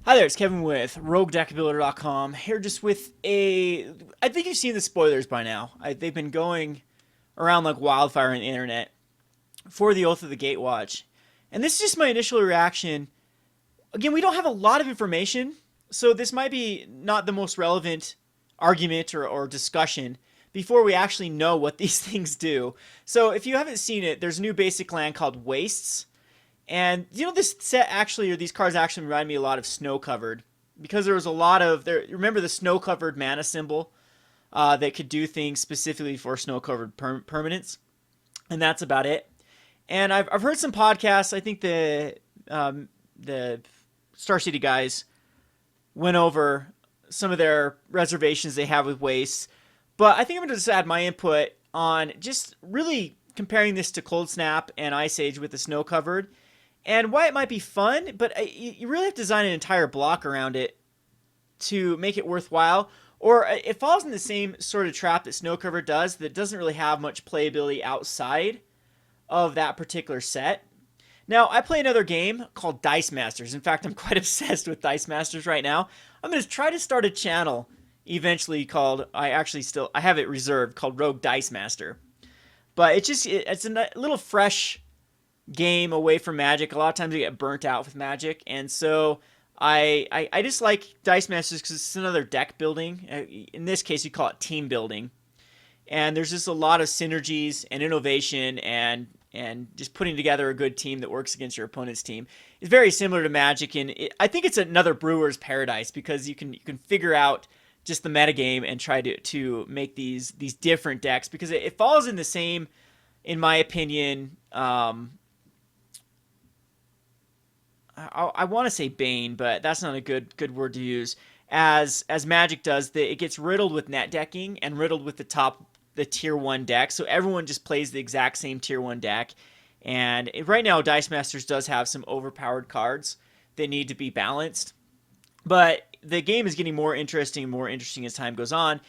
Hi there, it's Kevin with RogueDeckBuilder.com. Here just with I think you've seen the spoilers by now. They've been going around like wildfire on the internet for the Oath of the Gatewatch. And this is just my initial reaction. Again, we don't have a lot of information, so this might be not the most relevant argument or discussion before we actually know what these things do. So if you haven't seen it, there's a new basic land called Wastes. And this set actually, or these cards actually remind me a lot of Snow Covered, because there was a lot of there. Remember the Snow Covered mana symbol that could do things specifically for Snow Covered permanents, and that's about it. And I've heard some podcasts. I think the Star City guys went over some of their reservations they have with Wastes, but I think I'm going to just add my input on just really comparing this to Cold Snap and Ice Age with the Snow Covered, and why it might be fun, but you really have to design an entire block around it to make it worthwhile. Or it falls in the same sort of trap that Snow Cover does, that doesn't really have much playability outside of that particular set. Now, I play another game called Dice Masters. In fact, I'm quite obsessed with Dice Masters right now. I'm going to try to start a channel eventually called, I have it reserved, called Rogue Dice Master. But it's a little fresh game away from Magic. A lot of times you get burnt out with Magic, and so I just like Dice Masters because it's another deck building. In this case, you call it team building, and there's just a lot of synergies and innovation and just putting together a good team that works against your opponent's team. It's very similar to Magic, and I think it's another brewer's paradise because you can figure out just the metagame and try to make these different decks, because it falls in the same, in my opinion. I want to say Bane, but that's not a good word to use. As Magic does, it gets riddled with net decking and riddled with the tier 1 deck. So everyone just plays the exact same tier 1 deck. And right now, Dice Masters does have some overpowered cards that need to be balanced. But the game is getting more interesting as time goes on.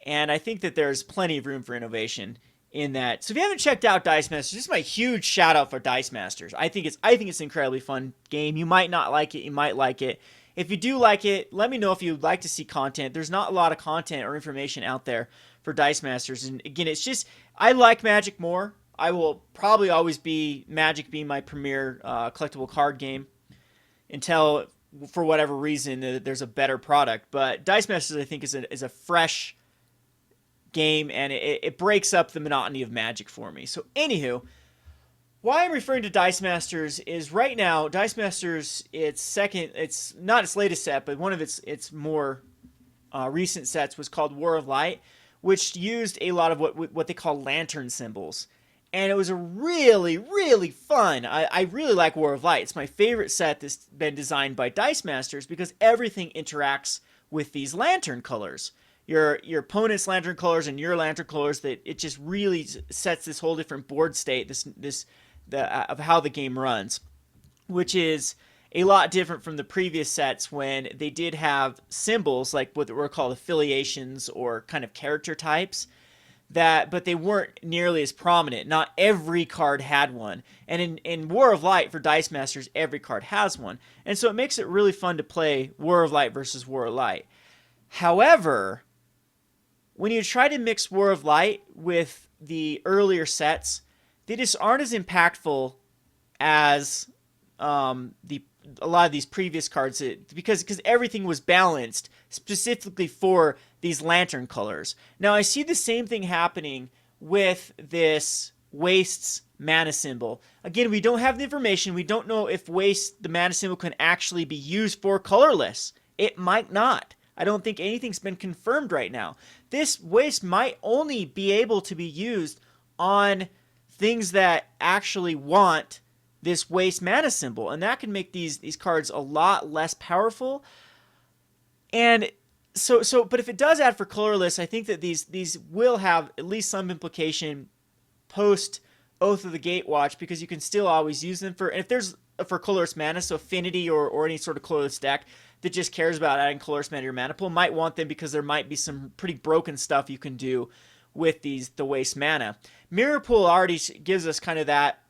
And I think that there's plenty of room for innovation in that. So if you haven't checked out Dice Masters, this is my huge shout out for Dice Masters. I think it's an incredibly fun game. You might not like it, you might like it. If you do like it, let me know if you'd like to see content. There's not a lot of content or information out there for Dice Masters. And again, it's just, I like Magic more. I will probably always be Magic being my premier collectible card game until, for whatever reason, there's a better product. But Dice Masters, I think, is a fresh game, and it breaks up the monotony of Magic for me. So anywho, why I'm referring to Dice Masters is right now, Dice Masters, it's not its latest set, but one of its more recent sets was called War of Light, which used a lot of what they call lantern symbols. And it was a really, really fun. I really like War of Light. It's my favorite set that's been designed by Dice Masters because everything interacts with these lantern colors. Your opponent's lantern colors and your lantern colors, that it just really sets this whole different board state of how the game runs, which is a lot different from the previous sets when they did have symbols like what were called affiliations or kind of character types, but they weren't nearly as prominent. Not every card had one, and in War of Light for Dice Masters, every card has one, and so it makes it really fun to play War of Light versus War of Light. However, when you try to mix War of Light with the earlier sets, they just aren't as impactful as a lot of these previous cards, because everything was balanced specifically for these lantern colors. Now I see the same thing happening with this Wastes mana symbol. Again, we don't have the information. We don't know if Waste, the mana symbol, can actually be used for colorless. It might not. I don't think anything's been confirmed right now. This Waste might only be able to be used on things that actually want this Waste mana symbol, and that can make these cards a lot less powerful. And but if it does add for colorless, I think that these will have at least some implication post Oath of the Gatewatch, because you can still always use them for colorless mana. So Affinity or any sort of colorless deck that just cares about adding colorless mana to your mana pool might want them, because there might be some pretty broken stuff you can do with the Waste mana. Mirror Pool already gives us kind of that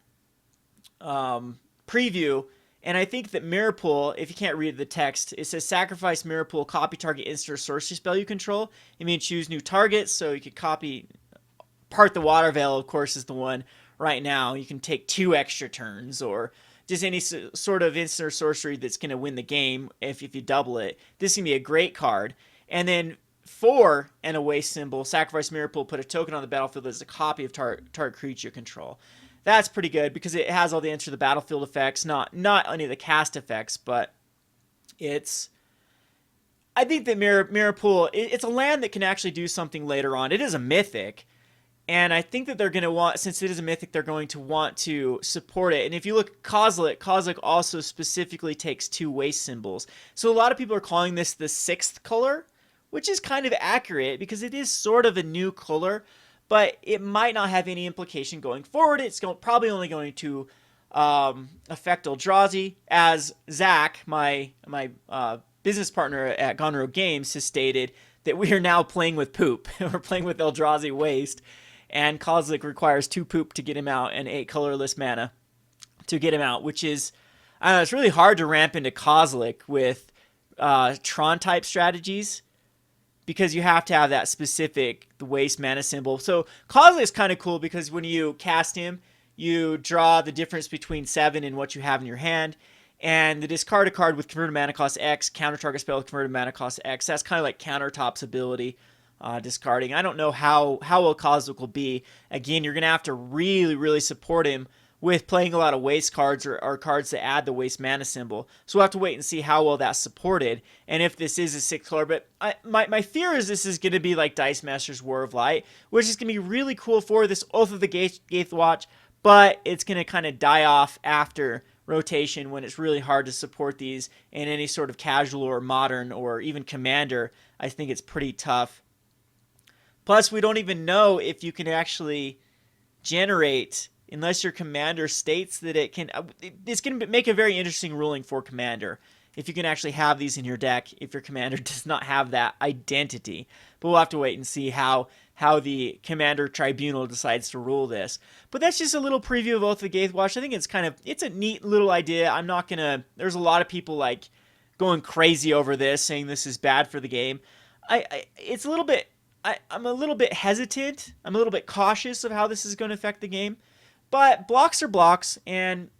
preview, And I think that Mirror Pool, if you can't read the text, it says sacrifice Mirror Pool, copy target instant or sorcery spell you control. It means choose new targets, so you could copy Part the Water Veil, of course, is the one right now. You can take 2 extra turns, or just any sort of instant or sorcery that's going to win the game if you double it. This is going to be a great card. And then 4 and a waste symbol, sacrifice Mirror Pool, put a token on the battlefield as a copy of target creature control. That's pretty good because it has all the enter the battlefield effects, not any of the cast effects, but it's... I think that Mirror Pool, it's a land that can actually do something later on. It is a mythic, and I think that they're going to want, since it is a mythic, they're going to want to support it. And if you look at Kozilek also specifically takes 2 waste symbols. So a lot of people are calling this the 6th color, which is kind of accurate because it is sort of a new color, but it might not have any implication going forward. It's probably only going to affect Eldrazi, as Zach, my business partner at Gone Rogue Games, has stated that we are now playing with poop. We're playing with Eldrazi waste, and Kozilek requires 2 poop to get him out and 8 colorless mana to get him out, which is, I don't know, it's really hard to ramp into Kozilek with Tron type strategies, because you have to have that specific waste mana symbol. So Kozilek is kind of cool because when you cast him, you draw the difference between 7 and what you have in your hand, and the discard a card with converted mana cost X, counter target spell with converted mana cost X. That's kind of like Countertop's ability, discarding. I don't know how well Kozilek will be. Again, you're going to have to really, really support him with playing a lot of waste cards or cards that add the waste mana symbol. So we'll have to wait and see how well that's supported and if this is a 6th color. But my fear is this is going to be like Dice Masters War of Light, which is going to be really cool for this Oath of the Gatewatch, but it's going to kind of die off after rotation when it's really hard to support these in any sort of casual or modern or even commander. I think it's pretty tough. Plus, we don't even know if you can actually generate, unless your commander states that it can. It's going to make a very interesting ruling for commander if you can actually have these in your deck if your commander does not have that identity. But we'll have to wait and see how the Commander Tribunal decides to rule this. But that's just a little preview of Oath of the Gatewatch. I think it's a neat little idea. I'm not going to... There's a lot of people like going crazy over this, saying this is bad for the game. It's a little bit... I'm a little bit hesitant. I'm a little bit cautious of how this is going to affect the game. But blocks are blocks, and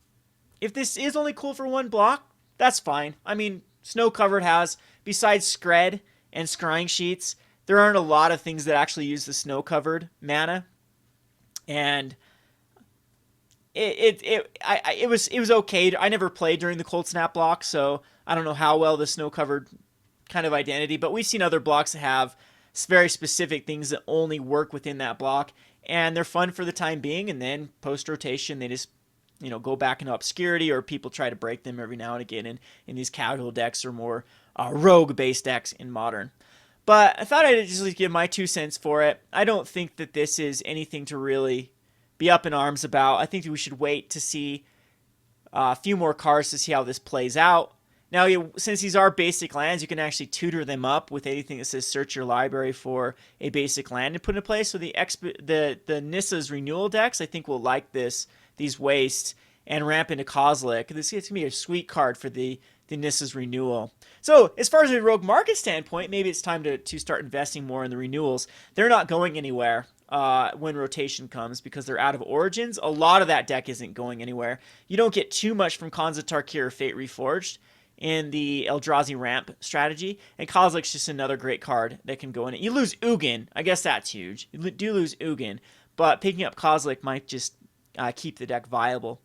if this is only cool for 1 block, that's fine. I mean, Snow Covered has, besides Skred and Scrying Sheets, there aren't a lot of things that actually use the Snow Covered mana, and it was okay. I never played during the Cold Snap block, so I don't know how well the Snow Covered kind of identity. But we've seen other blocks that have very specific things that only work within that block, and they're fun for the time being. And then post rotation, they just go back into obscurity, or people try to break them every now and again in these casual decks or more rogue based decks in modern. But I thought I'd just give my 2 cents for it. I don't think that this is anything to really be up in arms about. I think that we should wait to see a few more cards to see how this plays out. Now, since these are basic lands, you can actually tutor them up with anything that says search your library for a basic land and put in place. So the Nissa's Renewal decks, I think, will like these wastes and ramp into Kozilek. This is going to be a sweet card for the Nissa's Renewal. So as far as a rogue market standpoint, maybe it's time to start investing more in the renewals. They're not going anywhere when rotation comes because they're out of Origins. A lot of that deck isn't going anywhere. You don't get too much from Khans of Tarkir or Fate Reforged in the Eldrazi ramp strategy, and Kozilek's just another great card that can go in it. You lose Ugin. I guess that's huge. You do lose Ugin, but picking up Kozilek might just keep the deck viable.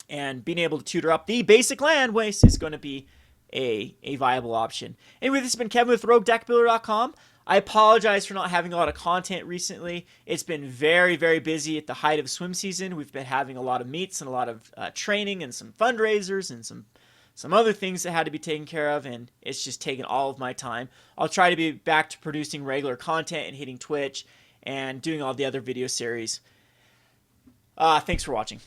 And being able to tutor up the basic land waste is going to be a viable option. Anyway, this has been Kevin with RogueDeckBuilder.com. I apologize for not having a lot of content recently. It's been very, very busy at the height of swim season. We've been having a lot of meets and a lot of training and some fundraisers and some other things that had to be taken care of, and it's just taken all of my time. I'll try to be back to producing regular content and hitting Twitch and doing all the other video series. Thanks for watching.